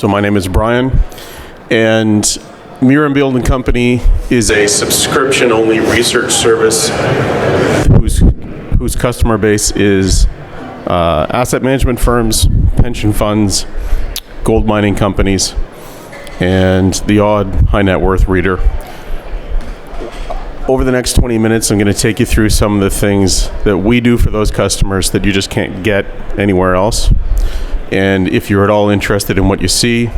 So my name is Brian, and Murenbeeld and Company is a subscription-only research service whose customer base is asset management firms, pension funds, gold mining companies, and the odd high net worth reader. Over the next 20 minutes, I'm going to take you through some of the things that we do for those customers that you just can't get anywhere else. And if you're at all interested in what you see,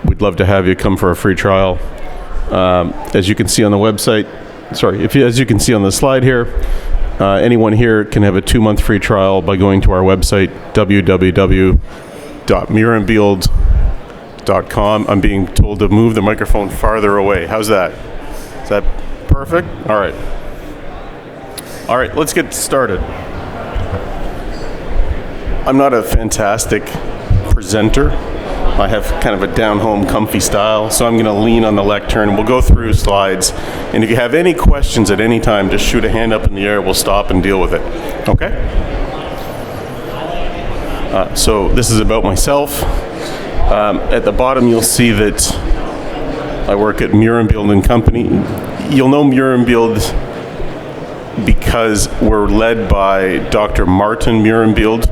we'd love to have you come for a free trial. As you can see on the website, as you can see on the slide here, anyone here can have a 2-month free trial by going to our website, www.murenbeeld.com. I'm being told to move the microphone farther away. How's that? Is that perfect? All right. All right, let's get started. I'm not a fantastic presenter. I have kind of a down-home, comfy style, so I'm going to lean on the lectern. We'll go through slides, and if you have any questions at any time, just shoot a hand up in the air. We'll stop and deal with it. Okay? So this is about myself. At the bottom, you'll see that I work at Murenbeeld and Company. You'll know Murenbeeld because we're led by Dr. Martin Murenbeeld,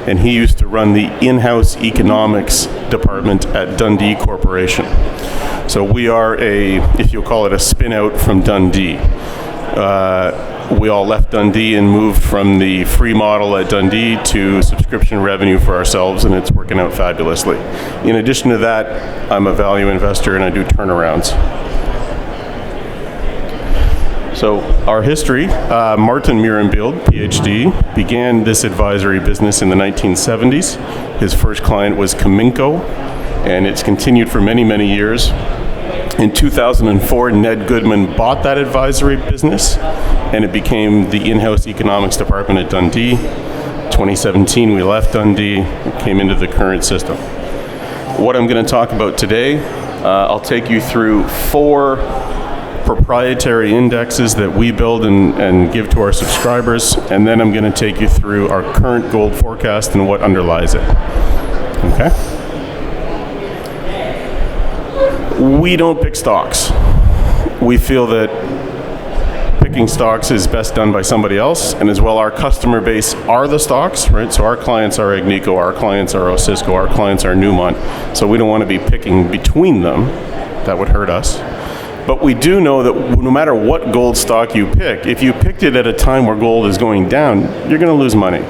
and he used to run the in-house economics department at Dundee Corporation. So we are if you'll call it a spin-out from Dundee. We all left Dundee and moved from the free model at Dundee to subscription revenue for ourselves, and it's working out fabulously. In addition to that, I'm a value investor and I do turnarounds. So our history, Martin Murenbeeld, PhD, began this advisory business in the 1970s. His first client was Cominco, and it's continued for many, many years. In 2004, Ned Goodman bought that advisory business, and it became the in-house economics department at Dundee. 2017, we left Dundee and came into the current system. What I'm going to talk about today, I'll take you through 4 proprietary indexes that we build and give to our subscribers, and then I'm going to take you through our current gold forecast and what underlies it. Okay? We don't pick stocks. We feel that picking stocks is best done by somebody else, and as well our customer base are the stocks, right? So our clients are Agnico, our clients are Osisko, our clients are Newmont, so we don't want to be picking between them. That would hurt us. But we do know that no matter what gold stock you pick, if you picked it at a time where gold is going down, you're going to lose money.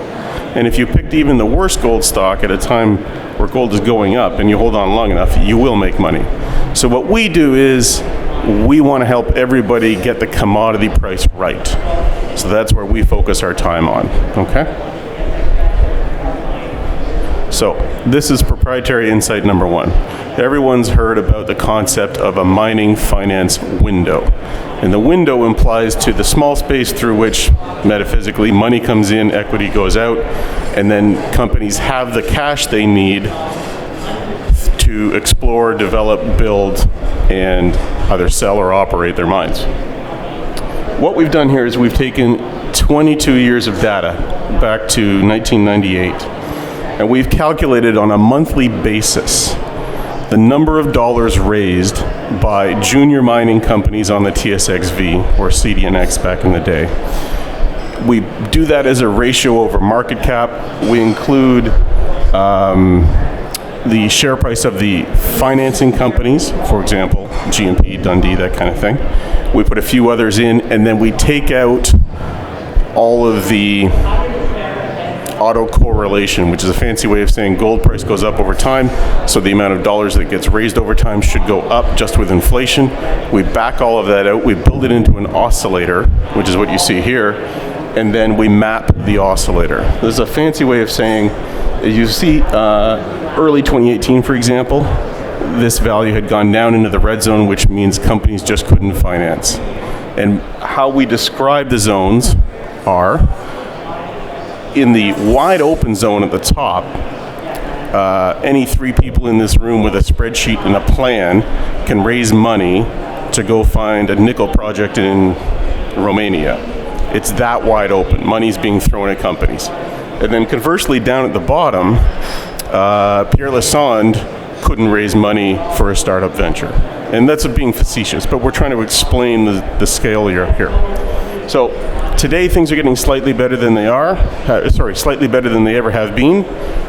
And if you picked even the worst gold stock at a time where gold is going up and you hold on long enough, you will make money. So what we do is we want to help everybody get the commodity price right. So that's where we focus our time on, okay? So this is proprietary insight number 1. Everyone's heard about the concept of a mining finance window. And the window implies to the small space through which, metaphysically, money comes in, equity goes out, and then companies have the cash they need to explore, develop, build, and either sell or operate their mines. What we've done here is we've taken 22 years of data back to 1998, and we've calculated on a monthly basis the number of dollars raised by junior mining companies on the TSXV, or CDNX back in the day. We do that as a ratio over market cap. We include the share price of the financing companies, for example, GMP, Dundee, that kind of thing. We put a few others in, and then we take out all of the autocorrelation, which is a fancy way of saying gold price goes up over time, so the amount of dollars that gets raised over time should go up just with inflation. We back all of that out, we build it into an oscillator, which is what you see here, and then we map the oscillator. This is a fancy way of saying, as you see, early 2018, for example, this value had gone down into the red zone, which means companies just couldn't finance. And how we describe the zones are, in the wide open zone at the top, any 3 people in this room with a spreadsheet and a plan can raise money to go find a nickel project in Romania. It's that wide open. Money's being thrown at companies. And then conversely, down at the bottom, Pierre Lassonde couldn't raise money for a startup venture. And that's being facetious, but we're trying to explain the scale here. So today things are getting slightly better than they slightly better than they ever have been.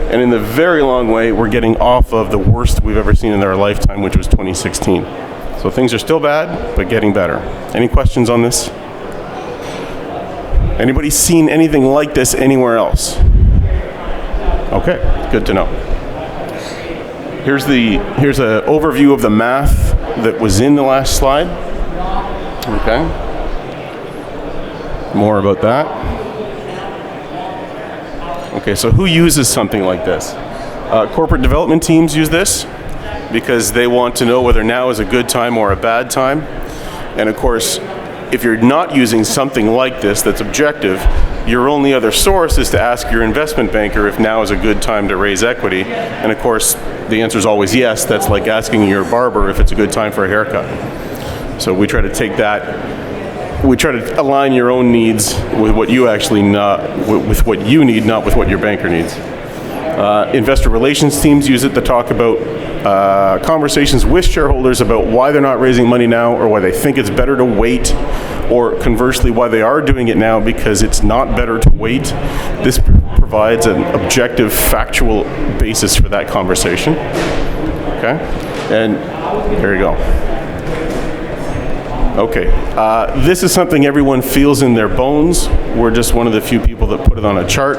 And in the very long way, we're getting off of the worst we've ever seen in our lifetime, which was 2016. So things are still bad, but getting better. Any questions on this? Anybody seen anything like this anywhere else? Okay, good to know. Here's an overview of the math that was in the last slide. Okay. More about that. Okay, so who uses something like this? Corporate development teams use this because they want to know whether now is a good time or a bad time. And of course, if you're not using something like this that's objective, your only other source is to ask your investment banker if now is a good time to raise equity. And of course, the answer is always yes. That's like asking your barber if it's a good time for a haircut. So we try to take that, we try to align your own needs with what you actually with what you need, not with what your banker needs. Investor relations teams use it to talk about conversations with shareholders about why they're not raising money now, or why they think it's better to wait, or conversely why they are doing it now because it's not better to wait. This provides an objective, factual basis for that conversation. Okay, and there you go. Okay, this is something everyone feels in their bones. We're just one of the few people that put it on a chart.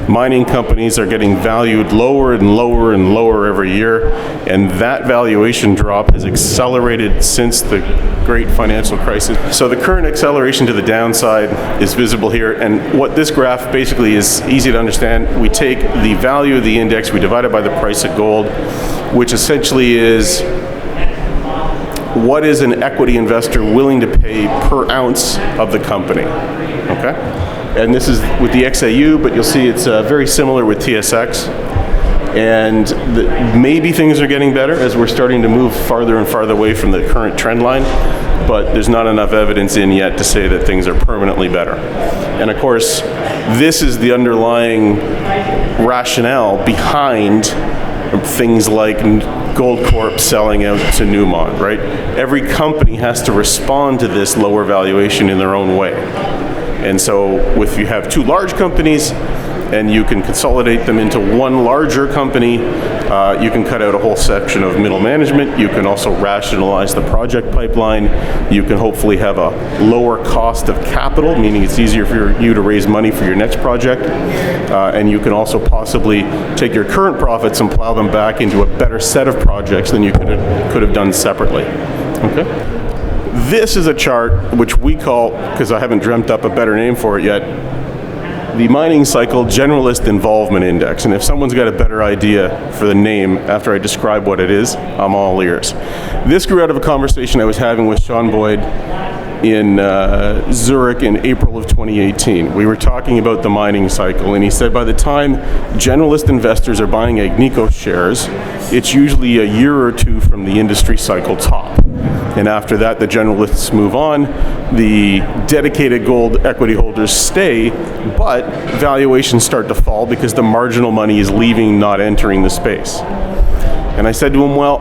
Mining companies are getting valued lower and lower and lower every year, and that valuation drop has accelerated since the great financial crisis. So the current acceleration to the downside is visible here, and what this graph basically is easy to understand. We take the value of the index, we divide it by the price of gold, which essentially is what is an equity investor willing to pay per ounce of the company, okay? And this is with the XAU, but you'll see it's very similar with TSX. And maybe things are getting better as we're starting to move farther and farther away from the current trend line, but there's not enough evidence in yet to say that things are permanently better. And of course, this is the underlying rationale behind things like Goldcorp selling out to Newmont, right? Every company has to respond to this lower valuation in their own way. And so if you have two large companies and you can consolidate them into one larger company, you can cut out a whole section of middle management. You can also rationalize the project pipeline. You can hopefully have a lower cost of capital, meaning it's easier for you to raise money for your next project. And you can also possibly take your current profits and plow them back into a better set of projects than you could have done separately. Okay. This is a chart which we call, because I haven't dreamt up a better name for it yet, the mining cycle Generalist Involvement Index. And if someone's got a better idea for the name after I describe what it is, I'm all ears. This grew out of a conversation I was having with Sean Boyd in Zurich in April of 2018. We were talking about the mining cycle, and he said by the time generalist investors are buying Agnico shares, it's usually a year or two from the industry cycle top. And after that, the generalists move on. The dedicated gold equity holders stay, but valuations start to fall because the marginal money is leaving, not entering the space. And I said to him, well,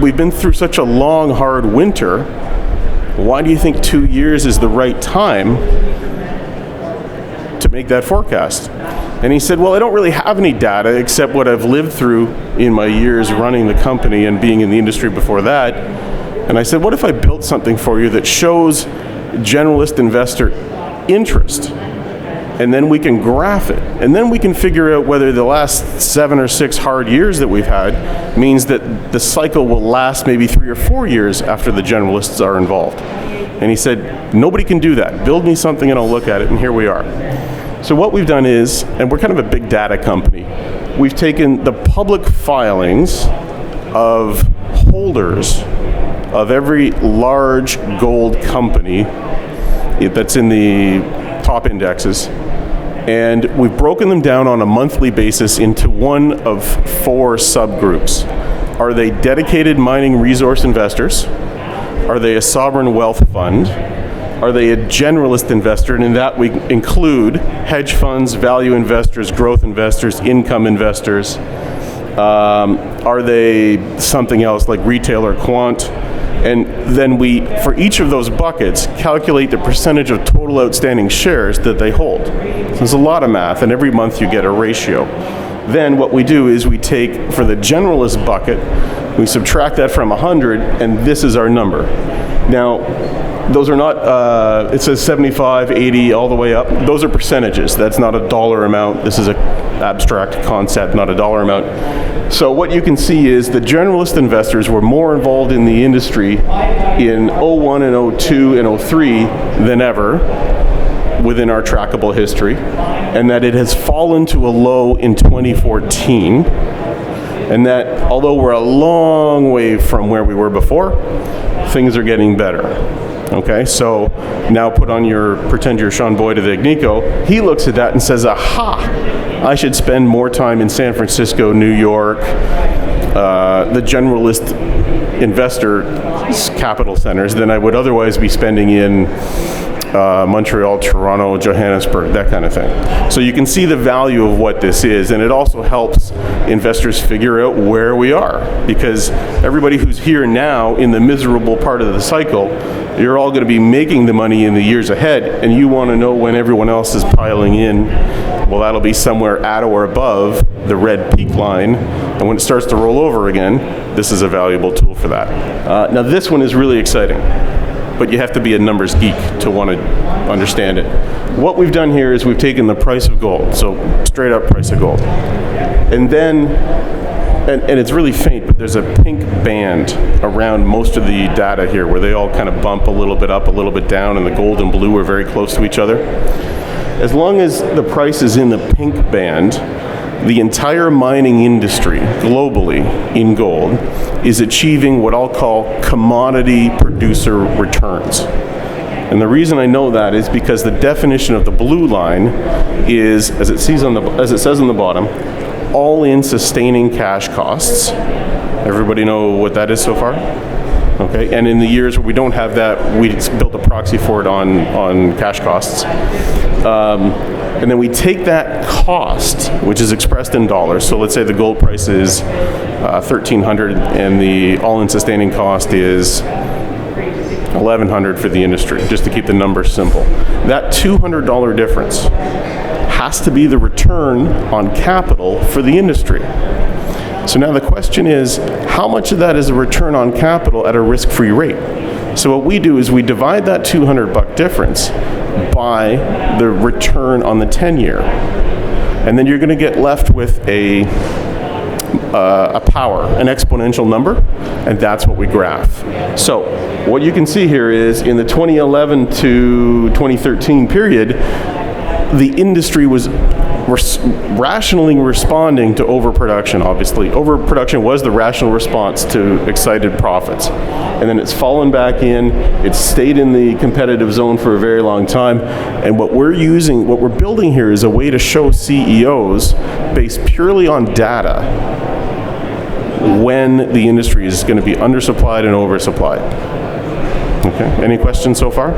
we've been through such a long, hard winter. Why do you think 2 years is the right time to make that forecast? And he said, well, I don't really have any data except what I've lived through in my years running the company and being in the industry before that. And I said, what if I built something for you that shows generalist investor interest? And then we can graph it. And then we can figure out whether the last 7 or 6 hard years that we've had means that the cycle will last maybe 3 or 4 years after the generalists are involved. And he said, nobody can do that. Build me something and I'll look at it. And here we are. So what we've done is, and we're kind of a big data company, we've taken the public filings of holders of every large gold company that's in the top indexes, and we've broken them down on a monthly basis into one of 4 subgroups. Are they dedicated mining resource investors? Are they a sovereign wealth fund? Are they a generalist investor? And in that we include hedge funds, value investors, growth investors, income investors. Are they something else like retail or quant? And then we, for each of those buckets, calculate the percentage of total outstanding shares that they hold. So there's a lot of math, and every month you get a ratio. Then what we do is we take, for the generalist bucket, we subtract that from 100, and this is our number. Now, those are not, it says 75, 80, all the way up. Those are percentages. That's not a dollar amount. This is an abstract concept, not a dollar amount. So what you can see is the generalist investors were more involved in the industry in 01 and 02 and 03 than ever within our trackable history, and that it has fallen to a low in 2014, and that although we're a long way from where we were before, things are getting better. Okay, so now pretend you're Sean Boyd of the Agnico. He looks at that and says, aha, I should spend more time in San Francisco, New York, the generalist investor capital centers than I would otherwise be spending in Montreal, Toronto, Johannesburg, that kind of thing. So you can see the value of what this is, and it also helps investors figure out where we are, because everybody who's here now in the miserable part of the cycle, you're all going to be making the money in the years ahead, and you want to know when everyone else is piling in. Well, that'll be somewhere at or above the red peak line, and when it starts to roll over again, this is a valuable tool for that. Now this one is really exciting, but you have to be a numbers geek to want to understand it. What we've done here is we've taken the price of gold, so straight up price of gold, and then, and it's really faint, but there's a pink band around most of the data here where they all kind of bump a little bit up, a little bit down, and the gold and blue are very close to each other. As long as the price is in the pink band, the entire mining industry globally in gold is achieving what I'll call commodity producer returns. And the reason I know that is because the definition of the blue line is, as it says on the bottom, all-in sustaining cash costs. Everybody know what that is so far? Okay, and in the years where we don't have that, we built a proxy for it on cash costs. And then we take that cost, which is expressed in dollars. So let's say the gold price is $1,300 and the all-in sustaining cost is $1,100 for the industry, just to keep the numbers simple. That $200 difference has to be the return on capital for the industry. So now the question is, how much of that is a return on capital at a risk-free rate? So what we do is we divide that $200 difference by the return on the 10-year. And then you're going to get left with a power, an exponential number, and that's what we graph. So what you can see here is in the 2011 to 2013 period, the industry was rationally responding to overproduction, obviously. Overproduction was the rational response to excited profits. And then it's fallen back in, it's stayed in the competitive zone for a very long time. And what we're building here is a way to show CEOs, based purely on data, when the industry is going to be undersupplied and oversupplied. Okay, any questions so far?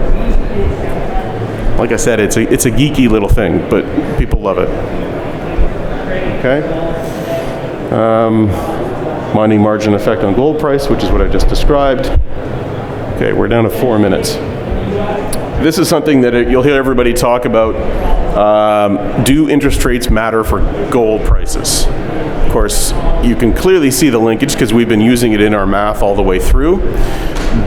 Like I said, it's a geeky little thing, but people love it. Okay. Mining margin effect on gold price, which is what I just described. Okay, we're down to 4 minutes. This is something that you'll hear everybody talk about. Do interest rates matter for gold prices? Of course, you can clearly see the linkage because we've been using it in our math all the way through.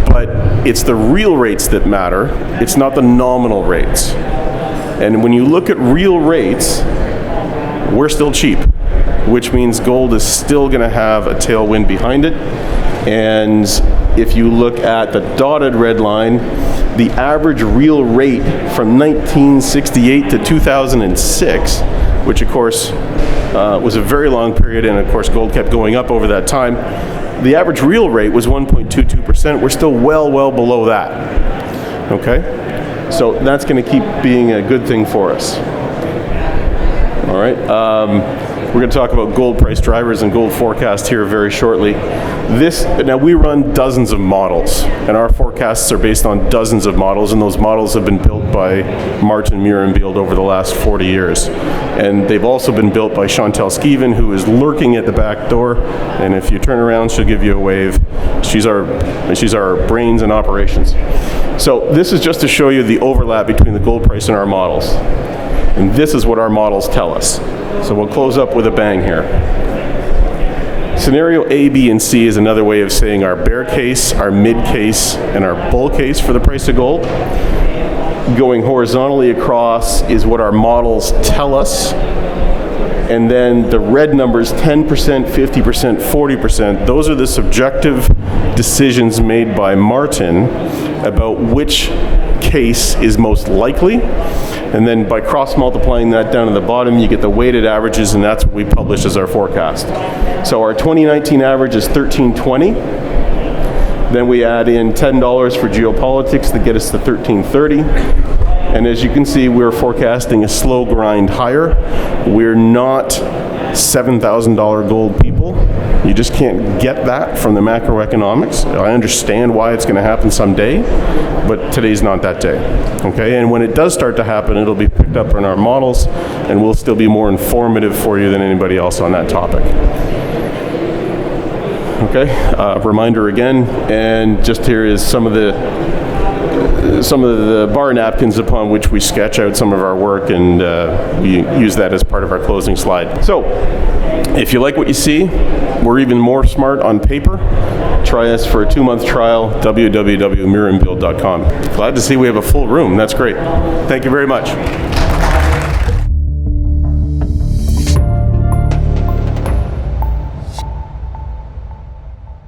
But it's the real rates that matter. It's not the nominal rates. And when you look at real rates, we're still cheap, which means gold is still going to have a tailwind behind it. And if you look at the dotted red line, the average real rate from 1968 to 2006, which of course was a very long period, and of course gold kept going up over that time, the average real rate was 1.22%. We're still well below that. Okay? So that's going to keep being a good thing for us. All right? We're going to talk about gold price drivers and gold forecast here very shortly. Now we run dozens of models, and our forecasts are based on dozens of models, and those models have been built by Martin Murenbeeld over the last 40 years. And they've also been built by Chantal Skeven, who is lurking at the back door, and if you turn around, she'll give you a wave. She's our brains and operations. So this is just to show you the overlap between the gold price and our models. And this is what our models tell us. So we'll close up with a bang here. Scenario A, B, and C is another way of saying our bear case, our mid case, and our bull case for the price of gold. Going horizontally across is what our models tell us. And then the red numbers, 10%, 50%, 40%, those are the subjective decisions made by Martin about which case is most likely. And then by cross-multiplying that down to the bottom, you get the weighted averages, and that's what we publish as our forecast. So our 2019 average is 1320. Then we add in $10 for geopolitics to get us to 1330. And as you can see, we're forecasting a slow grind higher. We're not $7,000 gold people. You just can't get that from the macroeconomics. I understand why it's going to happen someday, but today's not that day. Okay, and when it does start to happen, it'll be picked up in our models, and we'll still be more informative for you than anybody else on that topic. Okay, reminder again, and just here is some of the bar napkins upon which we sketch out some of our work, and we use that as part of our closing slide. So, if you like what you see, we're even more smart on paper. Try us for a 2-month trial, www.murenbeeld.com. Glad to see we have a full room. That's great. Thank you very much.